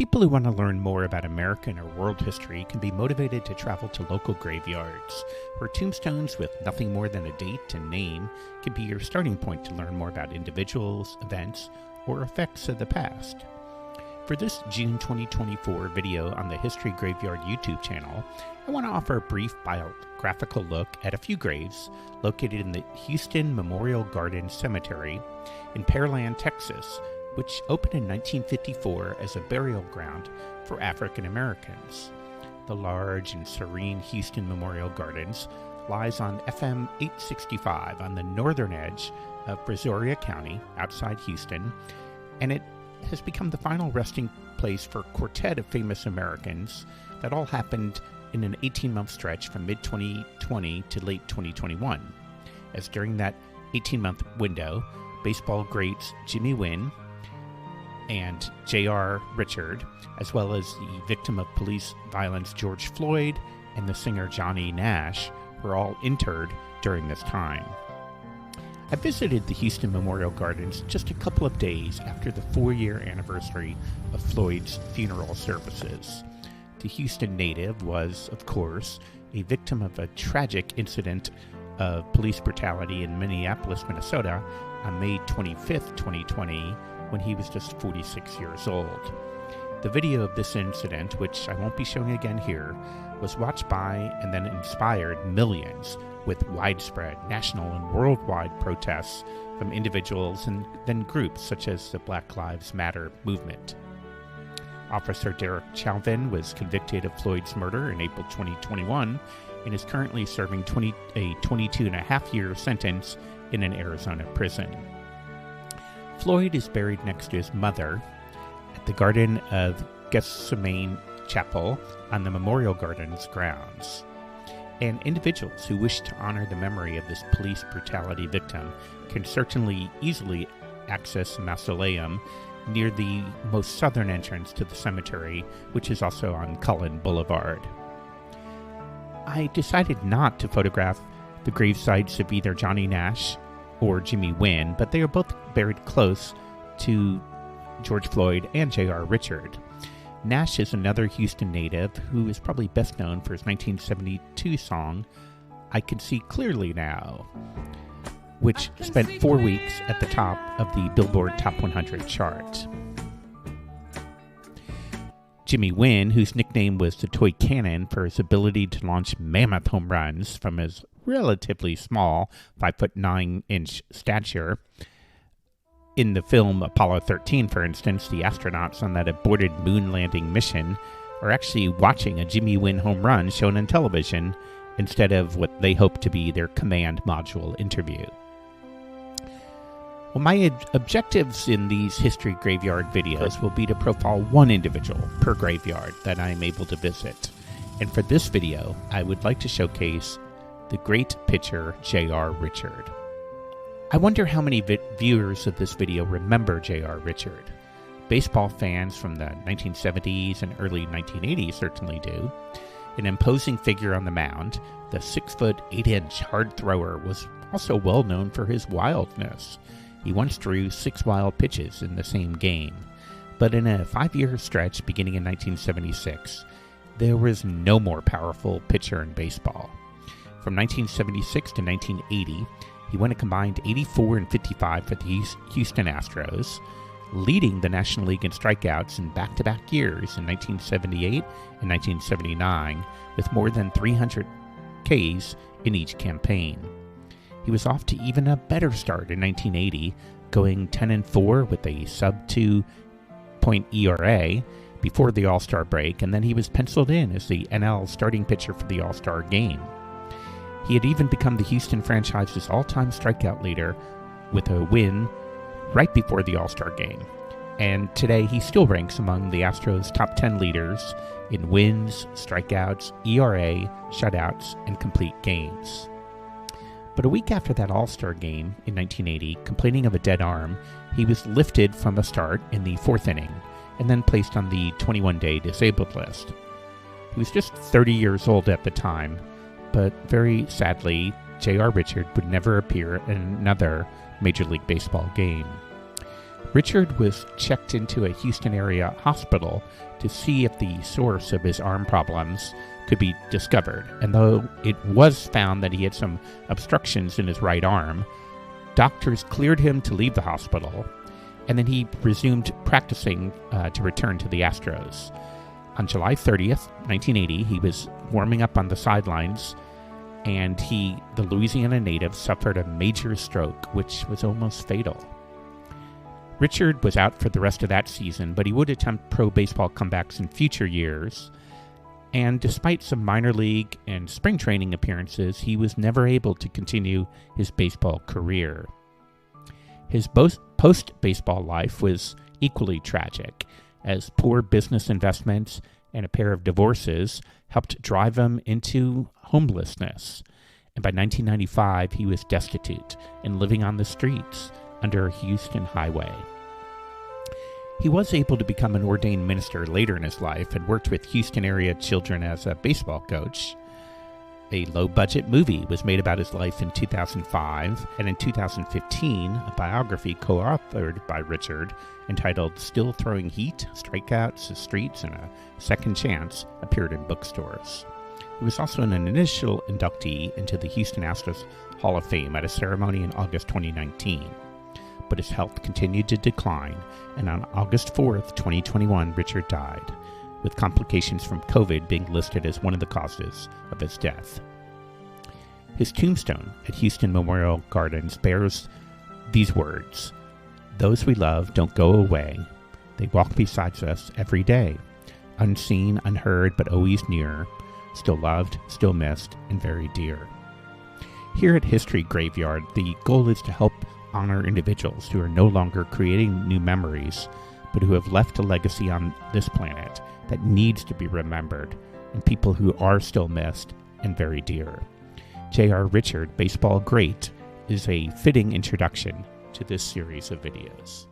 People who want to learn more about American or world history can be motivated to travel to local graveyards, where tombstones with nothing more than a date and name can be your starting point to learn more about individuals, events, or effects of the past. For this June 2024 video on the History Graveyard YouTube channel, I want to offer a brief biographical look at a few graves located in the Houston Memorial Garden Cemetery in Pearland, Texas, which opened in 1954 as a burial ground for African Americans. The large and serene Houston Memorial Gardens lies on FM 865 on the northern edge of Brazoria County outside Houston, and it has become the final resting place for a quartet of famous Americans that all happened in an 18-month stretch from mid-2020 to late 2021, as during that 18-month window, baseball greats Jimmy Wynn and J.R. Richard, as well as the victim of police violence George Floyd and the singer Johnny Nash, were all interred during this time. I visited the Houston Memorial Gardens just a couple of days after the 4-year anniversary of Floyd's funeral services. The Houston native was, of course, a victim of a tragic incident of police brutality in Minneapolis, Minnesota on May 25th, 2020, when he was just 46 years old. The video of this incident, which I won't be showing again here, was watched by and then inspired millions with widespread national and worldwide protests from individuals and then groups such as the Black Lives Matter movement. Officer Derek Chauvin was convicted of Floyd's murder in April 2021 and is currently serving a 22-and-a-half-year sentence in an Arizona prison. Floyd is buried next to his mother at the Garden of Gethsemane Chapel on the Memorial Gardens grounds. And individuals who wish to honor the memory of this police brutality victim can certainly easily access the mausoleum near the most southern entrance to the cemetery, which is also on Cullen Boulevard. I decided not to photograph the grave sites of either Johnny Nash or Jimmy Wynn, but they are both buried close to George Floyd and J.R. Richard. Nash is another Houston native who is probably best known for his 1972 song, I Can See Clearly Now, which spent 4 weeks at the top of the Billboard Top 100 chart. Jimmy Wynn, whose nickname was the Toy Cannon for his ability to launch mammoth home runs from his relatively small 5'9" stature. In the film Apollo 13, for instance, the astronauts on that aborted moon landing mission are actually watching a Jimmy Wynn home run shown on television instead of what they hope to be their command module interview. Well, my objectives in these history graveyard videos will be to profile one individual per graveyard that I am able to visit. And for this video, I would like to showcase the great pitcher J.R. Richard. I wonder how many viewers of this video remember J.R. Richard. Baseball fans from the 1970s and early 1980s certainly do. An imposing figure on the mound, the 6'8" hard thrower was also well known for his wildness. He once drew 6 wild pitches in the same game. But in a 5-year stretch beginning in 1976, there was no more powerful pitcher in baseball. From 1976 to 1980, he went a combined 84 and 55 for the Houston Astros, leading the National League in strikeouts in back-to-back years in 1978 and 1979, with more than 300 Ks in each campaign. He was off to even a better start in 1980, going 10-4 with a sub-2-point ERA before the All-Star break, and then he was penciled in as the NL starting pitcher for the All-Star game. He had even become the Houston franchise's all-time strikeout leader with a win right before the All-Star game. And today he still ranks among the Astros' top 10 leaders in wins, strikeouts, ERA, shutouts, and complete games. But a week after that All-Star game in 1980, complaining of a dead arm, he was lifted from a start in the 4th inning and then placed on the 21-day disabled list. He was just 30 years old at the time, but very sadly, J.R. Richard would never appear in another Major League Baseball game. Richard was checked into a Houston area hospital to see if the source of his arm problems could be discovered. And though it was found that he had some obstructions in his right arm, doctors cleared him to leave the hospital, and then he resumed practicing to return to the Astros. On July 30th, 1980, he was warming up on the sidelines, and the Louisiana native, suffered a major stroke, which was almost fatal. Richard was out for the rest of that season, but he would attempt pro baseball comebacks in future years, and despite some minor league and spring training appearances, he was never able to continue his baseball career. His post-baseball life was equally tragic, as poor business investments and a pair of divorces helped drive him into homelessness. And by 1995, he was destitute and living on the streets under a Houston highway. He was able to become an ordained minister later in his life and worked with Houston area children as a baseball coach. A low-budget movie was made about his life in 2005, and in 2015, a biography co-authored by Richard entitled Still Throwing Heat, Strikeouts, the Streets, and a Second Chance appeared in bookstores. He was also an initial inductee into the Houston Astros Hall of Fame at a ceremony in August 2019. But his health continued to decline, and on August 4th, 2021, Richard died, with complications from COVID being listed as one of the causes of his death. His tombstone at Houston Memorial Gardens bears these words: "Those we love don't go away. They walk beside us every day, unseen, unheard, but always near, still loved, still missed, and very dear." Here at History Graveyard, the goal is to help honor individuals who are no longer creating new memories, but who have left a legacy on this planet that needs to be remembered, and people who are still missed and very dear. J.R. Richard, Baseball Great, is a fitting introduction to this series of videos.